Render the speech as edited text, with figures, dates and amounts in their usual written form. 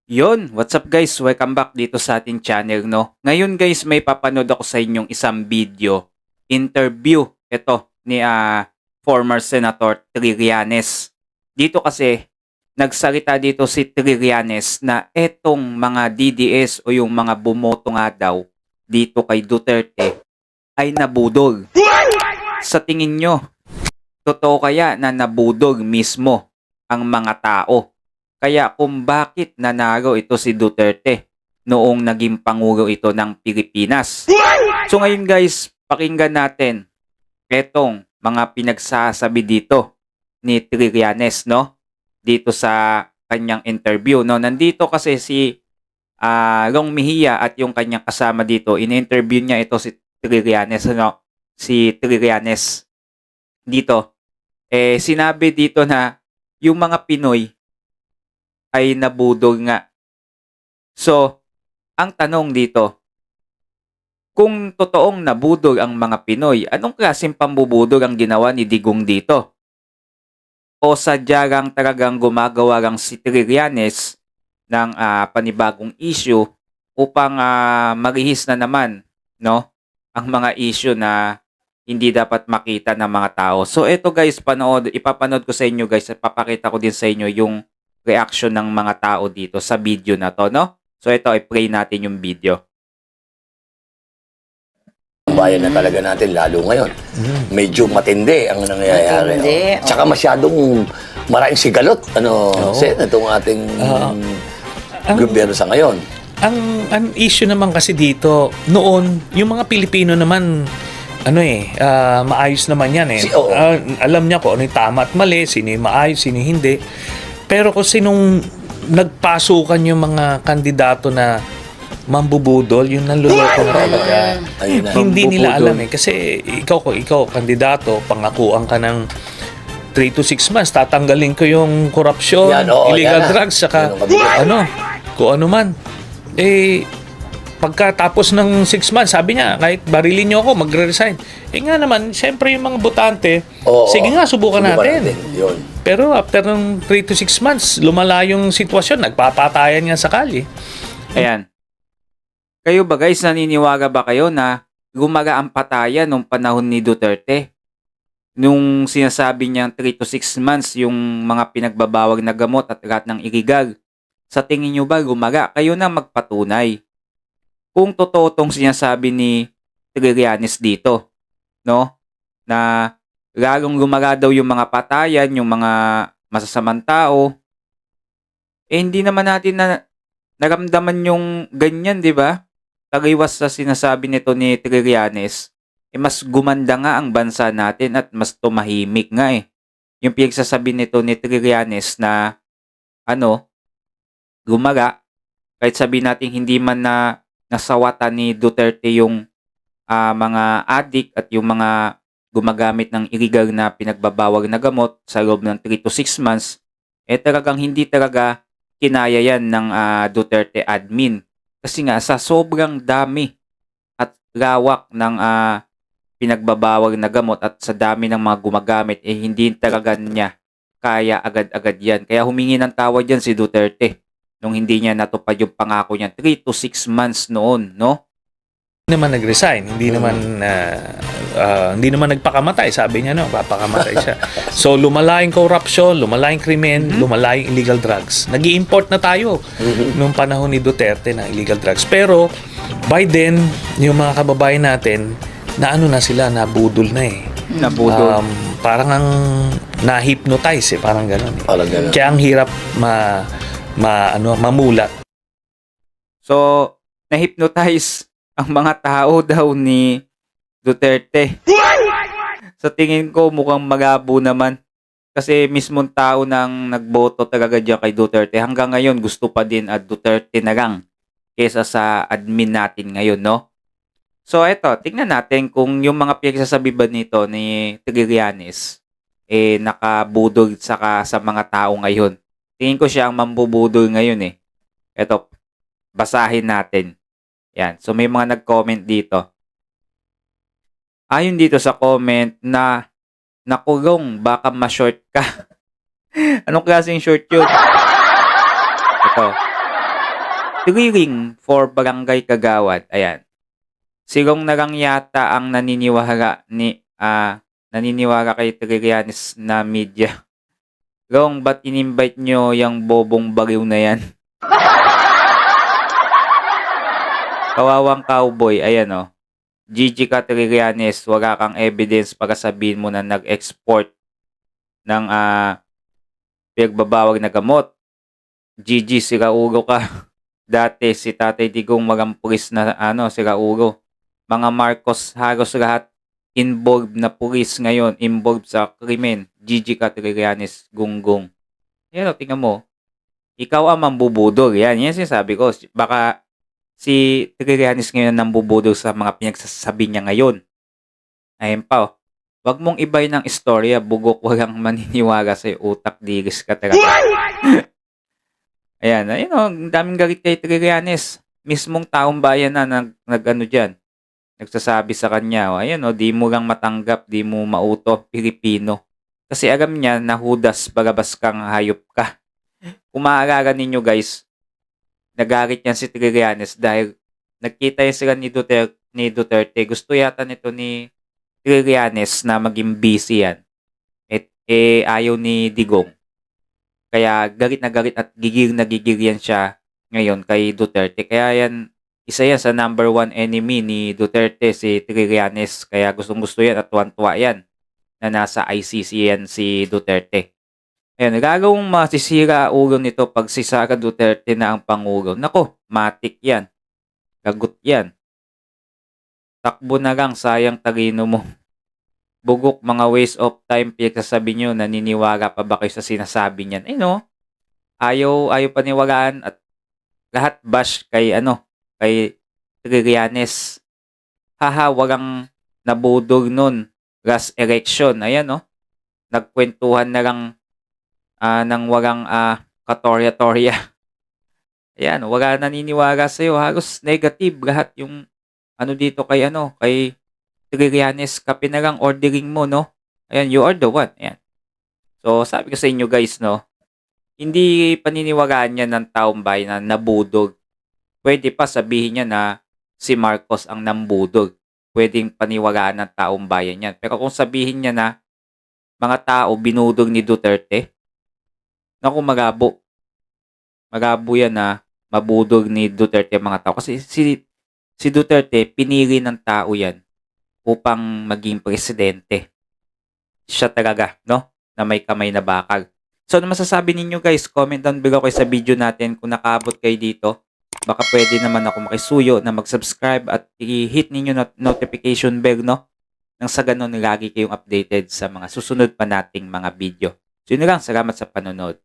Yon, what's up guys? Welcome back dito sa ating channel, no? Ngayon guys, may papanood ako sa inyong isang video, interview, ito, ni former Senator Trillanes. Dito kasi, nagsalita dito si Trillanes na etong mga DDS o yung mga bumoto nga daw dito kay Duterte ay nabudol. Sa tingin nyo, totoo kaya na nabudol mismo ang mga tao? Kaya kung bakit nanalo ito si Duterte noong naging pangulo ito ng Pilipinas. So ngayon guys, pakinggan natin etong mga pinagsasabi dito ni Trillanes, no? Dito sa kanyang interview, no? Nandito kasi si Long Mejia at yung kanyang kasama dito. In-interview niya ito si Trillanes, no? Si Trillanes dito. Sinabi dito na yung mga Pinoy ay nabudol nga. So, ang tanong dito, kung totoong nabudol ang mga Pinoy, anong klaseng pambubudol ang ginawa ni Digong dito? O sadya lang talagang gumagawa lang si Trillanes ng panibagong issue upang marihis na naman, no, ang mga issue na hindi dapat makita ng mga tao. So, ito guys, ipapanood ko sa inyo guys at papakita ko din sa inyo yung reaction ng mga tao dito sa video na to, no? So ito, i-play natin yung video. Bayan na talaga natin, lalo ngayon. Medyo matindi ang nangyayari. Matindi, Oh. Tsaka masyadong maraming sigalot. Sen, itong ating gobyerno sa ngayon. Ang issue naman kasi dito, noon, yung mga Pilipino naman, maayos naman yan eh. Alam niya kung ano yung tama at mali, sino yung maayos, sino yung hindi. Pero kung sinong nagpasukan yung mga kandidato na mambubudol, yung nanluloko na talaga, hindi nila alam eh. Kasi kung ikaw kandidato, pangakuan ka ng 3 to 6 months, tatanggalin ko yung korupsyon, illegal drugs, saka kung ano man. Pagkatapos ng 6 months, sabi niya, kahit barilin niyo ako, magre-resign. Nga naman, siyempre yung mga botante, sige nga, subukan natin. Yun. Pero after ng 3 to 6 months, lumala yung sitwasyon, nagpapatayan nga sa kalye. Ayan. Kayo ba guys, naniniwala ba kayo na gumaga ang patayan nung panahon ni Duterte? Nung sinasabi niyang 3 to 6 months yung mga pinagbabawag na gamot at lahat ng illegal. Sa tingin niyo ba gumaga? Kayo na magpatunay. Kung totoo tong sinasabi ni Trillanes dito, no? Na lalong gumaga daw yung mga patayan, yung mga masasamang tao, hindi naman natin naramdaman yung ganyan, di ba? Tagaiwas sa sinasabi nito ni Trillanes, mas gumanda nga ang bansa natin at mas tumahimik nga eh. Yung pinagsasabi nito ni Trillanes na, gumaga, kahit sabihin natin hindi man nasawata ni Duterte yung mga adik at yung mga gumagamit ng illegal na pinagbabawag na gamot sa loob ng 3 to 6 months, talagang hindi talaga kinaya yan ng Duterte admin. Kasi nga sa sobrang dami at lawak ng pinagbabawag na gamot at sa dami ng mga gumagamit, hindi talaga niya kaya agad-agad yan. Kaya humingi ng tawad yan si Duterte nung hindi niya natupad yung pangako niya 3 to 6 months noon, no? Hindi naman nag-resign, hindi naman nagpakamatay, sabi niya papakamatay siya. So lumala yung corruption, lumala yung krimen, lumala yung illegal drugs. Nag-i-import na tayo nung panahon ni Duterte ng illegal drugs. Pero by then, yung mga kababayan natin, na sila, nabudol na eh. Nabudol. Parang ang na-hypnotize parang gano'n. Kaya ang hirap mamulat. So, na-hypnotize ang mga tao daw ni Duterte. Sa tingin ko mukhang magabo naman. Kasi mismong tao nang nagboto talaga dyan kay Duterte. Hanggang ngayon gusto pa din at Duterte na lang kesa sa admin natin ngayon, no? So eto, tingnan natin kung yung mga pinagsasabi ba nito ni Trillanes nakabudol sa mga tao ngayon. Tingin ko siya ang mambubudol ngayon eh. Eto, basahin natin. Yan. So may mga nag-comment dito. Ayon dito sa comment na nakulong, baka ma-short ka. Anong klaseng short yun? Ito. Triring for Barangay Kagawad. Ayan. Silong na lang yata ang naniniwala kay Trillanes na media. Long, ba't in-invite nyo yung bobong baliw na yan? Kawawang cowboy, ayan o. GG ka Trillanes, wala kang evidence para sabihin mo na nag-export ng pinagbabawag na gamot. GG, sira ulo ka. Dati si Tatay Digong magampulis na sira ulo. Mga Marcos halos lahat involved na pulis ngayon, involved sa krimen. GG ka Trillanes, gunggong. Yan o, tingnan mo. Ikaw ang mambubudol. Yan sinasabi ko. Baka si Trillanes ngayon nambubudol sa mga pinagsasabi niya ngayon. Ayun pa o. Wag mong ibay ng istorya, bugok walang maniniwala sa'yo, utak diris ka talaga. Ayan, ayun o, ang daming galit kay Trillanes. Mismong taong bayan na nag-ano dyan, nagsasabi sa kanya, ayan o, di mo lang matanggap, di mo mauto, Pilipino. Kasi alam niya na Judas Barabas kang hayop ka. Kung maaalala ninyo guys, nagalit yan si Trillanes dahil nagkita yan sila ni Duterte. Gusto yata nito ni Trillanes na maging busy yan. Ayaw ni Digong. Kaya galit na galit at gigil na gigil yan siya ngayon kay Duterte. Kaya yan, isa yan sa number 1 enemy ni Duterte, si Trillanes. Kaya gustong-gusto yan at tuwan-tuwa yan na nasa ICC yan si Duterte. Ayan, gagawang masisira ulo nito pag si Sara Duterte na ang Pangulo. Nako, matik yan. Gagot yan. Takbo na lang, sayang talino mo. Bugok, mga waste of time, pinagsasabi nyo, naniniwala pa ba kayo sa sinasabi niyan? Ayaw paniwalaan at lahat bash kay Trillanes. Haha, walang nabudol nun. Last election, ayan nagkwentuhan na lang ng walang katorya-torya. Ayan, wala naniniwala sa'yo. Halos negative lahat yung dito kay Trillanes, kape na lang ordering mo, no? Ayan, you are the one. Ayan. So, sabi ko sa inyo guys, no? Hindi paniniwalaan niya ng taong bayan na nabudog. Pwede pa sabihin niya na si Marcos ang nambudog. Pwedeng paniwalaan ng taong bayan yan. Pero kung sabihin niya na mga tao binudog ni Duterte, naku, magabo. Magabo yan na mabudog ni Duterte mga tao. Kasi si Duterte, pinili ng tao yan upang maging presidente. Siya talaga, no? Na may kamay na bakal. So, ano masasabi ninyo guys? Comment down below kayo sa video natin kung nakaabot kayo dito. Baka pwede naman ako makisuyo na mag-subscribe at i-hit ninyo notification bell, no? Nang sa ganun, lagi kayong updated sa mga susunod pa nating mga video. So, yun lang. Salamat sa panonood.